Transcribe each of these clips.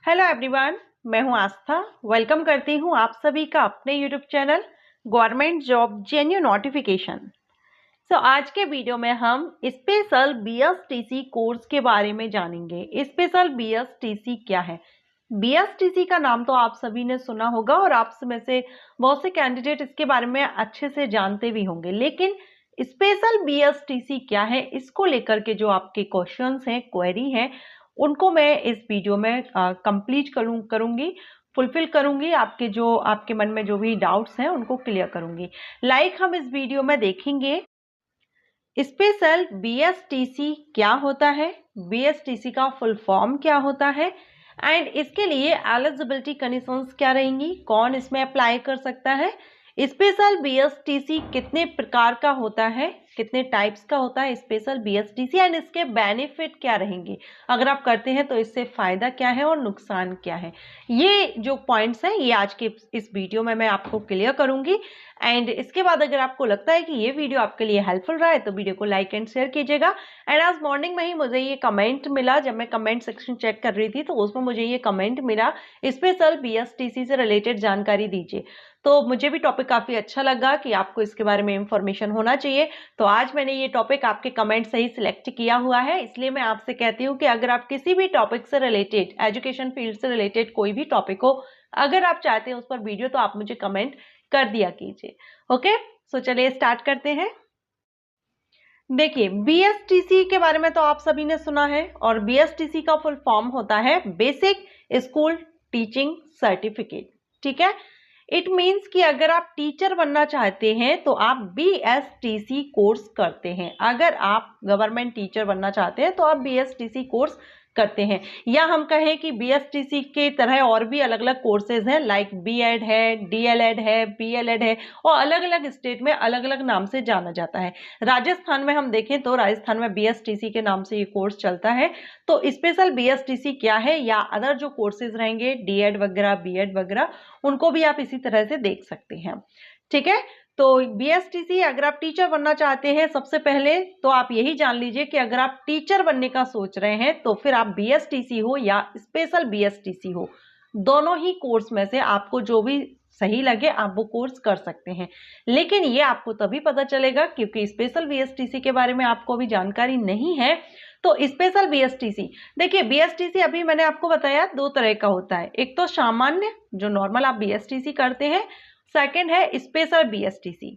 Hello everyone, मैं हूं आस्था। Welcome करती हूं आप सभी का अपने YouTube channel government job जेन्यू notification. आज के वीडियो में हम स्पेशल बीएसटीसी कोर्स के बारे में जानेंगे। स्पेशल बीएसटीसी क्या है? बीएसटीसी का नाम तो आप सभी ने सुना होगा और आप में से बहुत से कैंडिडेट इसके बारे में अच्छे से जानते भी होंगे, लेकिन स्पेशल बीएसटीसी क्या है, इसको लेकर के जो आपके क्वेश्चंस हैं, क्वेरी हैं, उनको मैं इस वीडियो में कंप्लीट करूंगी, फुलफिल करूंगी। आपके मन में जो भी डाउट्स हैं उनको क्लियर करूंगी। हम इस वीडियो में देखेंगे स्पेशल बीएसटीसी क्या होता है, बीएसटीसी का फुल फॉर्म क्या होता है एंड इसके लिए एलिजिबिलिटी कंडीशंस क्या रहेंगी, कौन इसमें अप्लाई कर सकता है, स्पेशल बीएसटीसी कितने प्रकार का होता है, कितने टाइप्स का होता है स्पेशल बीएसटीसी एंड इसके बेनिफिट क्या रहेंगे, अगर आप करते हैं तो इससे फायदा क्या है और नुकसान क्या है। ये जो पॉइंट्स हैं ये आज के इस वीडियो में मैं आपको क्लियर करूंगी एंड इसके बाद अगर आपको लगता है कि ये वीडियो आपके लिए हेल्पफुल रहा है तो वीडियो को लाइक एंड शेयर कीजिएगा। एंड आज मॉर्निंग में ही मुझे ये कमेंट मिला, जब मैं कमेंट सेक्शन चेक कर रही थी तो उसमें मुझे ये कमेंट मिला स्पेशल बीएसटीसी से रिलेटेड जानकारी दीजिए। तो मुझे भी टॉपिक काफी अच्छा लगा कि आपको इसके बारे में इंफॉर्मेशन होना चाहिए, तो आज मैंने ये टॉपिक आपके कमेंट से ही सिलेक्ट किया हुआ है। इसलिए मैं आपसे कहती हूँ कि अगर आप किसी भी टॉपिक से रिलेटेड, एजुकेशन फील्ड से रिलेटेड कोई भी टॉपिक हो, अगर आप चाहते हैं उस पर वीडियो, तो आप मुझे कमेंट कर दिया कीजिए। ओके, सो चलिए स्टार्ट करते हैं। देखिए, बीएसटीसी के बारे में तो आप सभी ने सुना है और बीएसटीसी का फुल फॉर्म होता है बेसिक स्कूल टीचिंग सर्टिफिकेट। ठीक है, इट मीन्स कि अगर आप टीचर बनना चाहते हैं तो आप बीएसटीसी कोर्स करते हैं। अगर आप गवर्नमेंट टीचर बनना चाहते हैं तो आप बीएसटीसी कोर्स करते हैं, या हम कहें कि बीएसटीसी के तरह और भी अलग अलग कोर्सेज हैं, लाइक बीएड है, डीएलएड है, बीएलएड है, और अलग अलग स्टेट में अलग अलग नाम से जाना जाता है। राजस्थान में हम देखें तो राजस्थान में बीएसटीसी के नाम से ये कोर्स चलता है। तो स्पेशल बीएसटीसी क्या है, या अदर जो कोर्सेज रहेंगे डीएड वगैरह, बीएड वगैरह, उनको भी आप इसी तरह से देख सकते हैं। ठीक है, तो बीएसटीसी अगर आप टीचर बनना चाहते हैं, सबसे पहले तो आप यही जान लीजिए कि अगर आप टीचर बनने का सोच रहे हैं तो फिर आप बीएसटीसी हो या स्पेशल बीएसटीसी हो, दोनों ही कोर्स में से आपको जो भी सही लगे आप वो कोर्स कर सकते हैं। लेकिन ये आपको तभी पता चलेगा क्योंकि स्पेशल बीएसटीसी के बारे में आपको भी जानकारी नहीं है। तो स्पेशल बीएसटीसी, देखिए बीएसटीसी अभी मैंने आपको बताया दो तरह का होता है, एक तो सामान्य जो नॉर्मल आप बीएसटीसी करते हैं, सेकंड है स्पेशल बीएसटीसी।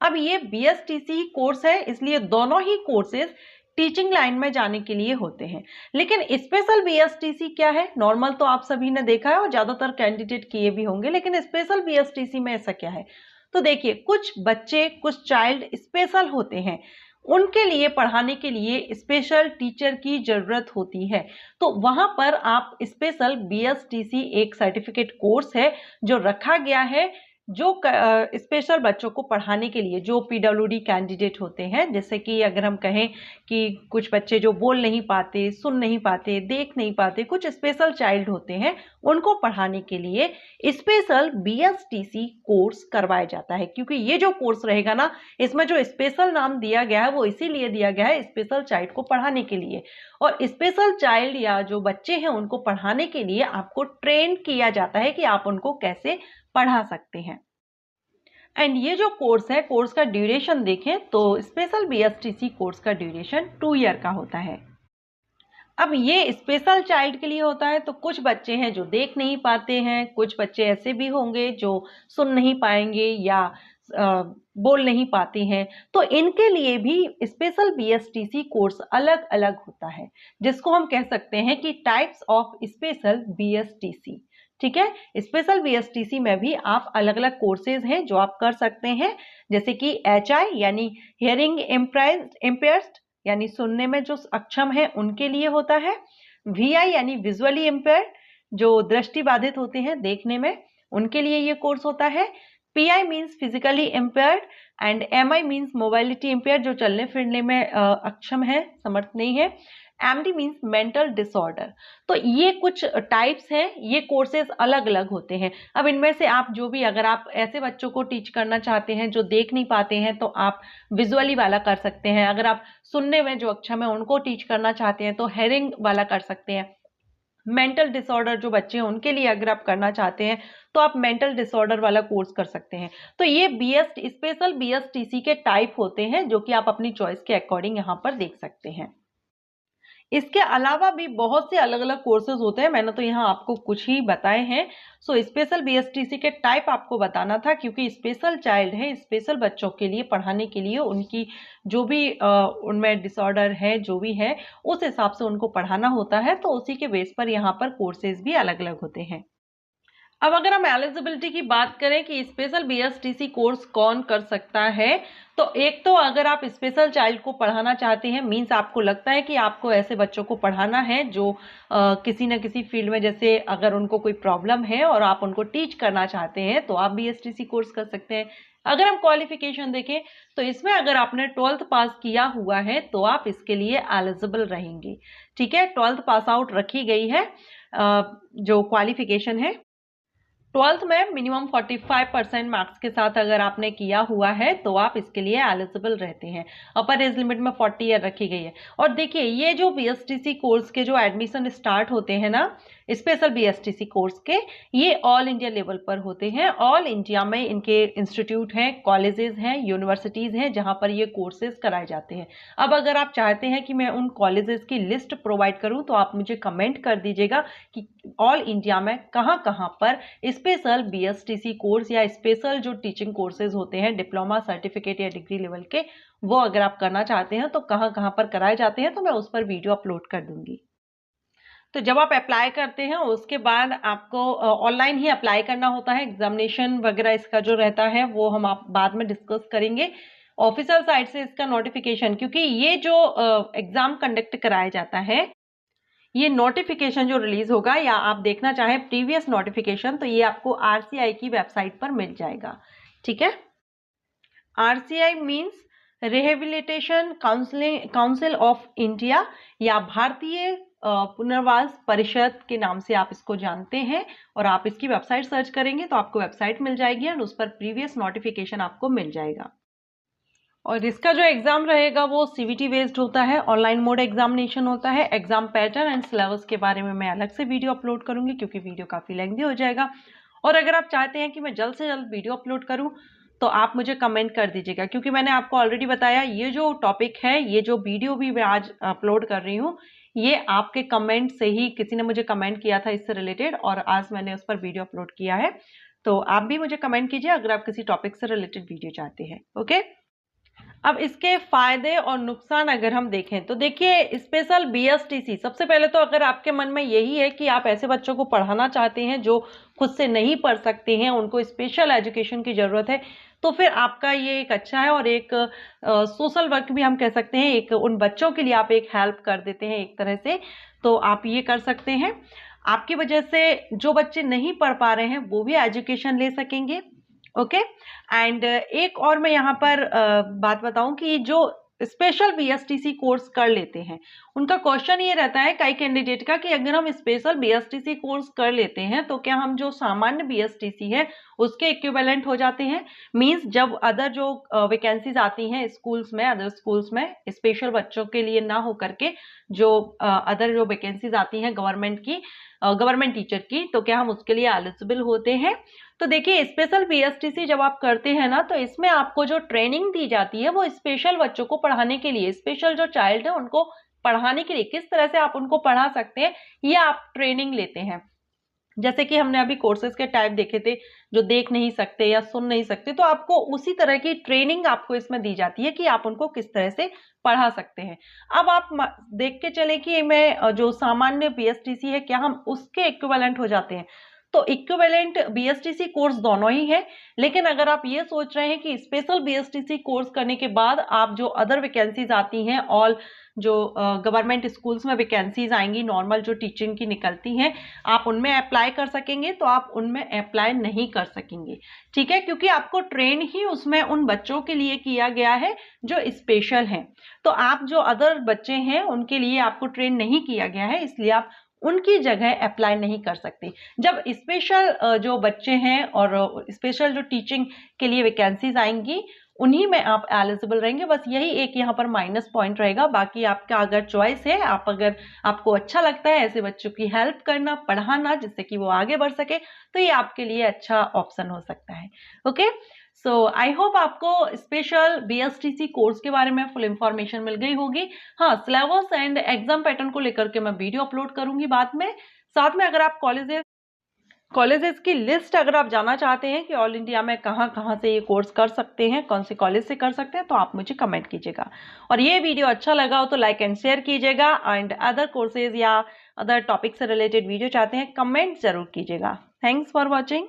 अब ये बीएसटीसी कोर्स है, इसलिए दोनों ही कोर्सेज टीचिंग लाइन में जाने के लिए होते हैं। लेकिन स्पेशल बीएसटीसी क्या है, नॉर्मल तो आप सभी ने देखा है और ज्यादातर कैंडिडेट किए भी होंगे, लेकिन स्पेशल बीएसटीसी में ऐसा क्या है? तो देखिए, कुछ बच्चे, कुछ चाइल्ड स्पेशल होते हैं, उनके लिए पढ़ाने के लिए स्पेशल टीचर की जरूरत होती है। तो वहां पर आप स्पेशल बीएसटीसी एक सर्टिफिकेट कोर्स है जो रखा गया है, जो स्पेशल बच्चों को पढ़ाने के लिए, जो पीडब्ल्यूडी कैंडिडेट होते हैं, जैसे कि अगर हम कहें कि कुछ बच्चे जो बोल नहीं पाते, सुन नहीं पाते, देख नहीं पाते, कुछ स्पेशल चाइल्ड होते हैं, उनको पढ़ाने के लिए स्पेशल बीएसटीसी कोर्स करवाया जाता है। क्योंकि ये जो कोर्स रहेगा ना, इसमें जो स्पेशल नाम दिया गया है वो इसीलिए दिया गया है स्पेशल चाइल्ड को पढ़ाने के लिए, और स्पेशल चाइल्ड या जो बच्चे हैं उनको पढ़ाने के लिए आपको ट्रेन किया जाता है कि आप उनको कैसे पढ़ा सकते हैं। एंड ये जो कोर्स है, कोर्स का ड्यूरेशन देखें तो स्पेशल बीएसटीसी कोर्स का ड्यूरेशन 2 ईयर का होता है। अब ये स्पेशल चाइल्ड के लिए होता है, तो कुछ बच्चे हैं जो देख नहीं पाते हैं, कुछ बच्चे ऐसे भी होंगे जो सुन नहीं पाएंगे या बोल नहीं पाते हैं, तो इनके लिए भी स्पेशल बीएसटीसी कोर्स अलग अलग होता है, जिसको हम कह सकते हैं कि टाइप्स ऑफ स्पेशल बीएसटीसी। ठीक है, स्पेशल बीएसटीसी में भी आप अलग अलग कोर्सेज हैं जो आप कर सकते हैं, जैसे कि एचआई यानी हियरिंग इम्पेयर्ड यानी सुनने में जो अक्षम है उनके लिए होता है, वीआई यानी विजुअली इम्पेयर्ड जो दृष्टि बाधित होते हैं देखने में, उनके लिए ये कोर्स होता है, pi means physically impaired and MI means mobility impaired जो चलने फिरने में अक्षम है, समर्थ नहीं है, एमडी मीन्स मेंटल डिसऑर्डर। तो ये कुछ टाइप्स हैं, ये कोर्सेज अलग अलग होते हैं। अब इनमें से आप जो भी, अगर आप ऐसे बच्चों को टीच करना चाहते हैं जो देख नहीं पाते हैं तो आप विजुअली वाला कर सकते हैं, अगर आप सुनने में जो अक्षम है उनको टीच करना चाहते हैं तो हेयरिंग वाला कर सकते हैं। मेंटल डिसऑर्डर जो बच्चे हैं उनके लिए अगर आप करना चाहते हैं तो आप मेंटल डिसऑर्डर वाला कोर्स कर सकते हैं। तो ये स्पेशल बीएसटीसी के टाइप होते हैं जो कि आप अपनी चॉइस के अकॉर्डिंग यहाँ पर देख सकते हैं। इसके अलावा भी बहुत से अलग अलग कोर्सेज होते हैं, मैंने तो यहाँ आपको कुछ ही बताए हैं। सो स्पेशल बीएसटीसी के टाइप आपको बताना था क्योंकि स्पेशल चाइल्ड है, स्पेशल बच्चों के लिए पढ़ाने के लिए उनकी जो भी उनमें डिसऑर्डर है जो भी है उस हिसाब से उनको पढ़ाना होता है, तो उसी के बेस पर यहाँ पर कोर्सेज भी अलग अलग होते हैं। अब अगर हम एलिजिबिलिटी की बात करें कि स्पेशल बीएसटीसी कोर्स कौन कर सकता है, तो एक तो अगर आप स्पेशल चाइल्ड को पढ़ाना चाहते हैं, मींस आपको लगता है कि आपको ऐसे बच्चों को पढ़ाना है जो किसी न किसी फील्ड में, जैसे अगर उनको कोई प्रॉब्लम है और आप उनको टीच करना चाहते हैं तो आप बीएसटीसी कोर्स कर सकते हैं। अगर हम क्वालिफिकेशन देखें तो इसमें अगर आपने 12th पास किया हुआ है तो आप इसके लिए एलिजिबल रहेंगे। ठीक है, 12th पास आउट रखी गई है जो क्वालिफिकेशन है। 12th में मिनिमम 45% मार्क्स के साथ अगर आपने किया हुआ है तो आप इसके लिए एलिजिबल रहते हैं। अपर एज लिमिट में 40 ईयर रखी गई है। और देखिए ये जो बीएसटीसी कोर्स के जो एडमिशन स्टार्ट होते हैं ना, स्पेशल बीएसटीसी कोर्स के, ये ऑल इंडिया लेवल पर होते हैं। ऑल इंडिया में इनके इंस्टीट्यूट हैं, कॉलेजेस हैं, यूनिवर्सिटीज हैं जहां पर ये कोर्सेज कराए जाते हैं। अब अगर आप चाहते हैं कि मैं उन कॉलेजेस की लिस्ट प्रोवाइड करूं तो आप मुझे कमेंट कर दीजिएगा कि ऑल इंडिया में कहां कहां पर स्पेशल बीएसटीसी कोर्स या स्पेशल जो टीचिंग कोर्सेज होते हैं डिप्लोमा, सर्टिफिकेट या डिग्री लेवल के, वो अगर आप करना चाहते हैं तो कहां कहां पर कराए जाते हैं, तो मैं उस पर वीडियो अपलोड कर दूंगी। तो जब आप अप्लाई करते हैं उसके बाद आपको ऑनलाइन ही अप्लाई करना होता है। एग्जामिनेशन वगैरह इसका जो रहता है वो हम आप बाद में डिस्कस करेंगे। ऑफिशियल साइट से इसका नोटिफिकेशन, क्योंकि ये जो एग्जाम कंडक्ट कराया जाता है, ये नोटिफिकेशन जो रिलीज होगा या आप देखना चाहें प्रीवियस नोटिफिकेशन, तो ये आपको आरसीआई की वेबसाइट पर मिल जाएगा। ठीक है, RCI means rehabilitation council of India या भारतीय पुनर्वास परिषद के नाम से आप इसको जानते हैं। और आप इसकी वेबसाइट सर्च करेंगे तो आपको वेबसाइट मिल जाएगी और उस पर प्रीवियस नोटिफिकेशन आपको मिल जाएगा। और इसका जो एग्जाम रहेगा वो सीवीटी बेस्ड होता है, ऑनलाइन मोड एग्जामिनेशन होता है। एग्जाम पैटर्न एंड सिलेबस के बारे में मैं अलग से वीडियो अपलोड करूंगी क्योंकि वीडियो काफ़ी लेंथी हो जाएगा। और अगर आप चाहते हैं कि मैं जल्द से जल्द वीडियो अपलोड करूं तो आप मुझे कमेंट कर दीजिएगा, क्योंकि मैंने आपको ऑलरेडी बताया ये जो टॉपिक है, ये जो वीडियो भी मैं आज अपलोड कर रही हूँ, ये आपके कमेंट से ही, किसी ने मुझे कमेंट किया था इससे रिलेटेड और आज मैंने उस पर वीडियो अपलोड किया है। तो आप भी मुझे कमेंट कीजिए अगर आप किसी टॉपिक से रिलेटेड वीडियो चाहते हैं। ओके, अब इसके फायदे और नुकसान अगर हम देखें तो देखिए स्पेशल बीएसटीसी, सबसे पहले तो अगर आपके मन में यही है कि आप ऐसे बच्चों को पढ़ाना चाहते हैं जो खुद से नहीं पढ़ सकते हैं, उनको स्पेशल एजुकेशन की ज़रूरत है, तो फिर आपका ये एक अच्छा है। और एक सोशल वर्क भी हम कह सकते हैं, एक उन बच्चों के लिए आप एक हेल्प कर देते हैं एक तरह से, तो आप ये कर सकते हैं। आपकी वजह से जो बच्चे नहीं पढ़ पा रहे हैं वो भी एजुकेशन ले सकेंगे। ओके, एंड एक और मैं यहाँ पर बात बताऊं कि जो स्पेशल बीएसटीसी कोर्स कर लेते हैं उनका क्वेश्चन ये रहता है कई कैंडिडेट का कि अगर हम स्पेशल बीएसटीसी कोर्स कर लेते हैं तो क्या हम जो सामान्य बीएसटीसी है उसके इक्विवेलेंट हो जाते हैं। मींस जब अदर जो वैकेंसीज आती हैं स्कूल्स में, अदर स्कूल्स में स्पेशल बच्चों के लिए ना हो करके जो अदर जो वैकेंसीज आती हैं गवर्नमेंट की, गवर्नमेंट टीचर की, तो क्या हम उसके लिए एलिजिबल होते हैं। तो देखिए स्पेशल बीएसटीसी जब आप करते हैं ना तो इसमें आपको जो ट्रेनिंग दी जाती है वो स्पेशल बच्चों को पढ़ाने के लिए, स्पेशल जो चाइल्ड है उनको पढ़ाने के लिए किस तरह से आप उनको पढ़ा सकते हैं ये आप ट्रेनिंग लेते हैं। जैसे कि हमने अभी कोर्सेज के टाइप देखे थे, जो देख नहीं सकते या सुन नहीं सकते, तो आपको उसी तरह की ट्रेनिंग आपको इसमें दी जाती है कि आप उनको किस तरह से पढ़ा सकते हैं। अब आप देख के चले कि मैं जो सामान्य बीएसटीसी है क्या हम उसके इक्विवेलेंट हो जाते हैं। तो इक्विवेलेंट बीएसटीसी कोर्स दोनों ही है, लेकिन अगर आप ये सोच रहे हैं कि स्पेशल बीएसटीसी कोर्स करने के बाद आप जो अदर वैकेंसीज आती हैं, ऑल जो गवर्नमेंट स्कूल्स में वैकेंसीज आएंगी नॉर्मल जो टीचिंग की निकलती हैं, आप उनमें अप्लाई कर सकेंगे, तो आप उनमें अप्लाई नहीं कर सकेंगे। ठीक है, क्योंकि आपको ट्रेन ही उसमें उन बच्चों के लिए किया गया है जो स्पेशल हैं। तो आप जो अदर बच्चे हैं उनके लिए आपको ट्रेन नहीं किया गया है, इसलिए आप उनकी जगह अप्लाई नहीं कर सकते। जब स्पेशल जो बच्चे हैं और स्पेशल जो टीचिंग के लिए वैकेंसीज आएंगी उन्हीं में आप एलिजिबल रहेंगे। बस यही एक यहाँ पर माइनस पॉइंट रहेगा। बाकी आपका अगर चॉइस है, अगर आपको अच्छा लगता है ऐसे बच्चों की हेल्प करना, पढ़ाना, जिससे कि वो आगे बढ़ सके, तो ये आपके लिए अच्छा ऑप्शन हो सकता है। ओके, सो आई होप आपको स्पेशल BSTC कोर्स के बारे में फुल इंफॉर्मेशन मिल गई होगी। हाँ, सिलेबस एंड एग्जाम पैटर्न को लेकर के मैं वीडियो अपलोड करूंगी बाद में। साथ में अगर आप कॉलेजेस की लिस्ट अगर आप जानना चाहते हैं कि ऑल इंडिया में कहाँ कहाँ से ये कोर्स कर सकते हैं, कौन से कॉलेज से कर सकते हैं, तो आप मुझे कमेंट कीजिएगा। और ये वीडियो अच्छा लगा हो तो लाइक एंड शेयर कीजिएगा। एंड अदर कोर्सेज या अदर टॉपिक से रिलेटेड वीडियो चाहते हैं, कमेंट जरूर कीजिएगा। Thanks for watching.